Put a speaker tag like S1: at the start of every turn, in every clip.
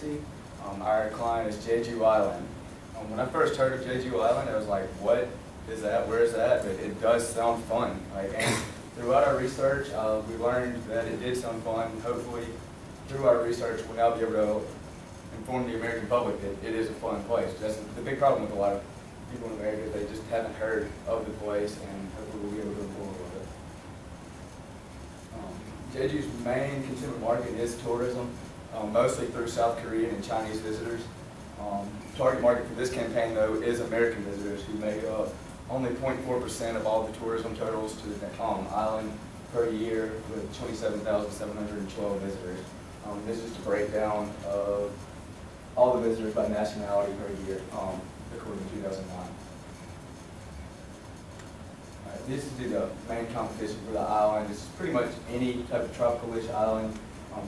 S1: agency. Our client is Jeju Island. When I first heard of Jeju Island, I was like, what is that? Where is that? But it does sound fun. And throughout our research, we learned that it did sound fun. Hopefully, through our research, we'll now be able to inform the American public that it is a fun place. That's the big problem with a lot of people in America. They just haven't heard of the place, and hopefully we'll be able to inform them of it. Jeju's main consumer market is tourism, mostly through South Korean and Chinese visitors. Target market for this campaign, though, is American visitors, who make up only 0.4% of all the tourism totals to the island per year, with 27,712 visitors. This is just a breakdown of all the visitors by nationality per year, according to 2009. This is the main competition for the island. It's pretty much any type of tropical-ish island,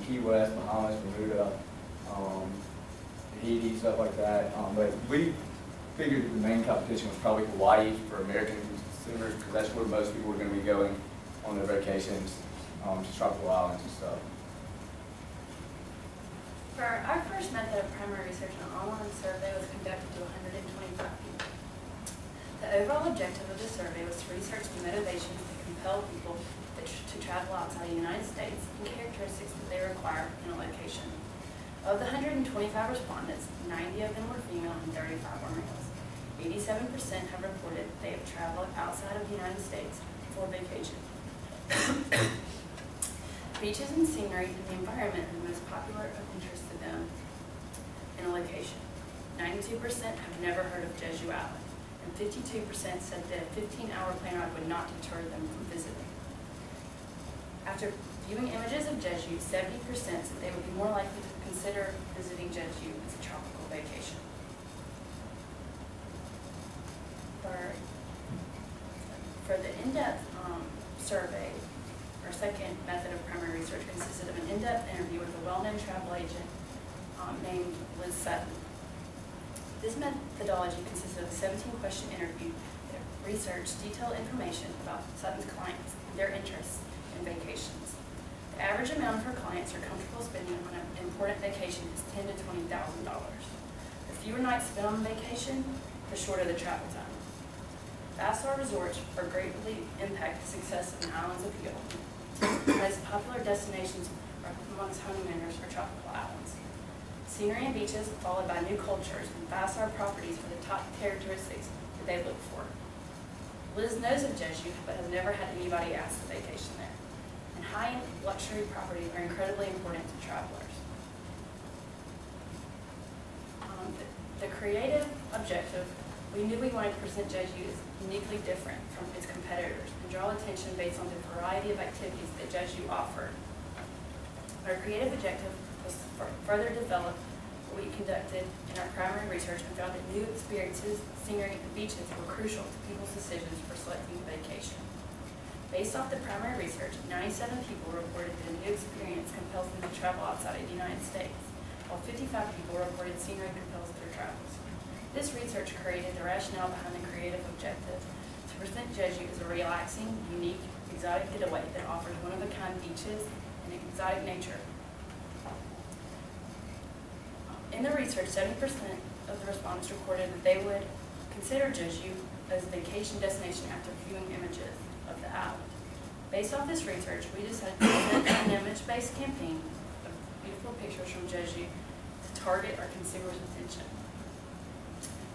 S1: Key West, Bahamas, Bermuda, Tahiti, stuff like that. But we figured that the main competition was probably Hawaii for American consumers, because that's where most people are going to be going on their vacations to tropical islands and stuff.
S2: For our first method of primary research, an online survey was conducted to 125 people. The overall objective of the survey was to research the motivations that compel people to travel outside the United States and characteristics that they require in a location. Of the 125 respondents, 90 of them were female and 35 were males. 87% have reported they have traveled outside of the United States for vacation. Beaches and scenery and the environment are the most popular of interest to them in a location. 92% have never heard of Jeju Island, and 52% said that a 15-hour plane ride would not deter them from visiting. After viewing images of Jeju, 70% said they would be more likely to consider visiting Jeju as a tropical vacation. For the in-depth survey, our second method of primary research consisted of an in-depth interview with a well-known travel agent named Liz Sutton. This methodology consisted of a 17-question interview that researched detailed information about Sutton's clients and their interests in vacations. The average amount of her clients are comfortable spending on an important vacation is $10,000 to $20,000. The fewer nights spent on vacation, the shorter the travel time. Five-star resorts are greatly impact the success of an island's appeal. The most popular destinations amongst honeymooners are tropical islands. Scenery and beaches, followed by new cultures and five-star properties, are the top characteristics that they look for. Liz knows of Jeju, but has never had anybody ask to vacation there. And high-end luxury properties are incredibly important to travelers. The creative objective, we knew we wanted to present Jeju as uniquely different from its competitors and draw attention based on the variety of activities that Jeju offered. Our creative objective was to further develop what we conducted in our primary research and found that new experiences, scenery, and beaches were crucial to people's decisions for selecting a vacation. Based off the primary research, 97 people reported that a new experience compels them to travel outside of the United States, while 55 people reported scenery compels their travels. This research created the rationale behind the creative objective to present Jeju as a relaxing, unique, exotic getaway that offers one-of-a-kind beaches and exotic nature. In the research, 70% of the respondents reported that they would consider Jeju as a vacation destination after viewing images of the island. Based off this research, we decided to present an image-based campaign of beautiful pictures from Jeju to target our consumers' attention.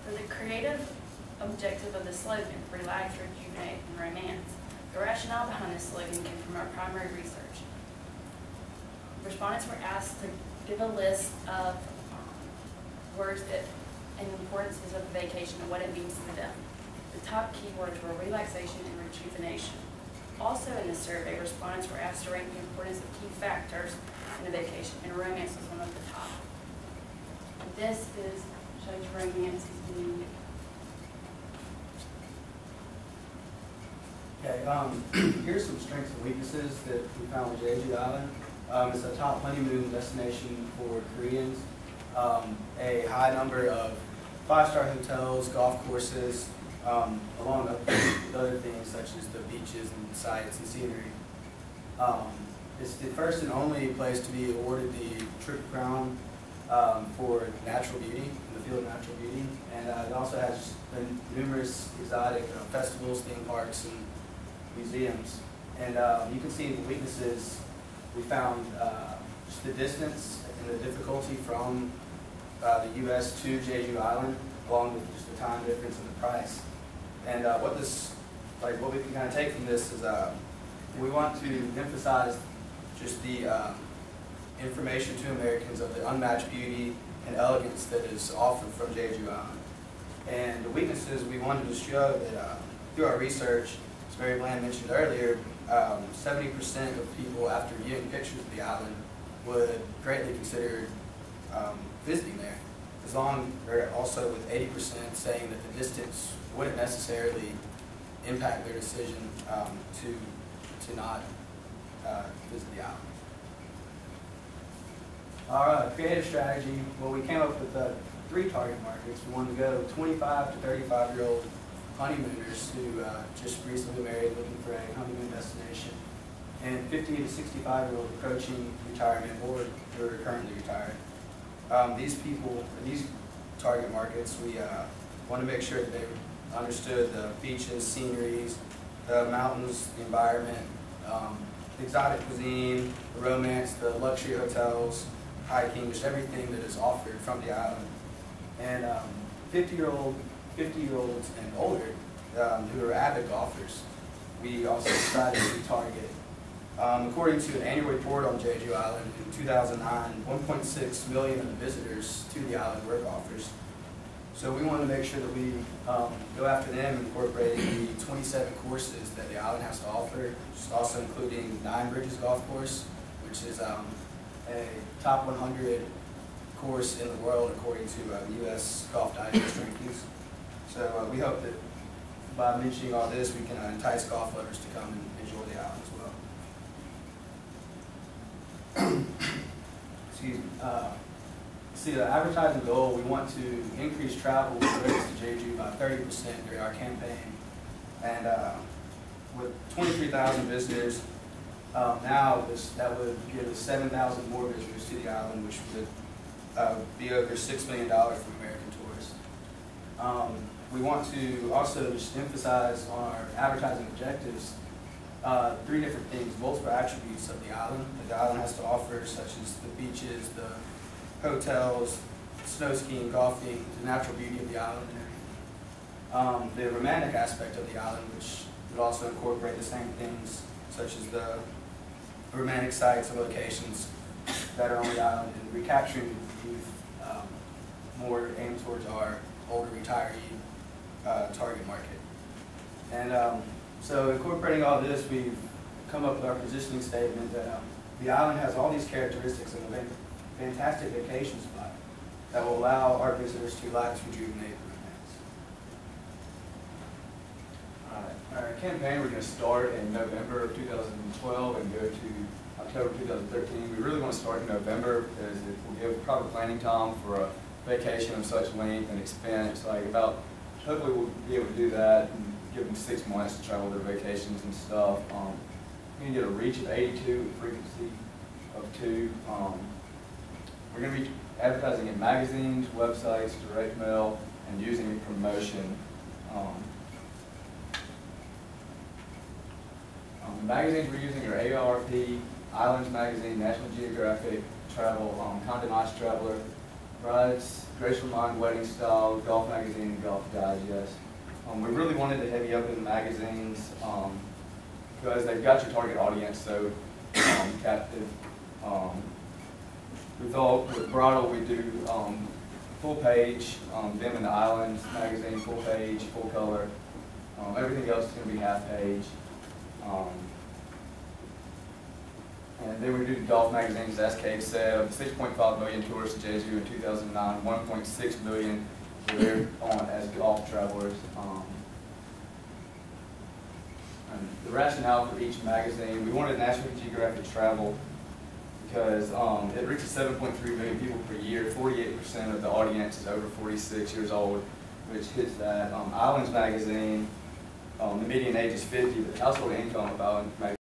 S2: For the creative objective of the slogan, relax, rejuvenate, and romance, the rationale behind this slogan came from our primary research. Respondents were asked to give a list of words that and importances of the vacation and what it means to them. The top keywords were relaxation and rejuvenation. Also in this survey, respondents were asked to rank the importance of key factors in a vacation, and romance was one of the top. And this shows romance is unique.
S3: Okay, here's some strengths and weaknesses that we found with Jeju Island. It's a top honeymoon destination for Koreans. A high number of five-star hotels, golf courses, along with other things such as the beaches and sights and scenery. It's the first and only place to be awarded the Triple Crown for natural beauty, in the field of natural beauty. And it also has numerous exotic festivals, theme parks, and museums. And you can see the weaknesses. We found just the distance and the difficulty from the U.S. to Jeju Island, along with just the time difference and the price. And what we can kind of take from this is we want to emphasize just the information to Americans of the unmatched beauty and elegance that is offered from Jeju Island. And the weaknesses, we wanted to show that through our research, as Mary Bland mentioned earlier, 70% of people, after viewing pictures of the island, would greatly consider visiting there. Or also with 80% saying that the distance wouldn't necessarily impact their decision to not visit the island. Our creative strategy, well, we came up with 3 target markets. We wanted to go 25 to 35-year-old honeymooners who just recently married, looking for a honeymoon destination, and 50 to 65-year-old approaching retirement or who are currently retired. These target markets, we want to make sure that they understood the beaches, sceneries, the mountains, the environment, the exotic cuisine, the romance, the luxury hotels, hiking, just everything that is offered from the island. And 50-year-olds and older who are avid golfers, we also decided to target. According to an annual report on Jeju Island in 2009, 1.6 million of the visitors to the island were golfers. So we wanted to make sure that we go after them, incorporating the 27 courses that the island has to offer, just also including 9 Bridges Golf Course, which is a top 100 course in the world according to the U.S. Golf Digest rankings. So we hope that by mentioning all this, we can entice golf lovers to come and enjoy the island as well. Excuse me. See, the advertising goal, we want to increase travel with visits to Jeju by 30% during our campaign. And with 23,000 visitors, now that would give us 7,000 more visitors to the island, which would be over $6 million from American tourists. We want to also just emphasize on our advertising objectives 3 different things, multiple attributes of the island that the island has to offer, such as the beaches, the hotels, snow skiing, golfing, the natural beauty of the island, and everything. The romantic aspect of the island, which would also incorporate the same things, such as the romantic sites and locations that are on the island, and recapturing youth, more aimed towards our older retiree target market. And so incorporating all this, we've come up with our positioning statement that the island has all these characteristics of a fantastic vacation spot that will allow our visitors to relax, rejuvenate, and romance.
S1: Our campaign, we're going to start in November of 2012 and go to October 2013. We really want to start in November because it will give proper planning time for a vacation of such length and expense. Hopefully we'll be able to do that and give them 6 months to travel their vacations and stuff. We're going to get a reach of 82 with frequency of 2. We're going to be advertising in magazines, websites, direct mail, and using a promotion. The magazines we're using are AARP, Islands Magazine, National Geographic, Travel, Condé Nast Traveler, Brides, Graceful Mind, Wedding Style, Golf Magazine, and Golf Digest. We really wanted to heavy up in the magazines because they've got your target audience so captive. We thought with Bridal we'd do full page, them in the Islands Magazine, full page, full color. Everything else is going to be half page. And then we do golf magazines, as Cade said, 6.5 million tourists to Jeju in 2009, 1.6 million were there on as golf travelers. And the rationale for each magazine, we wanted National Geographic Travel because it reaches 7.3 million people per year. 48% of the audience is over 46 years old, which hits that. Islands Magazine, the median age is 50, but the household income of Islands Magazine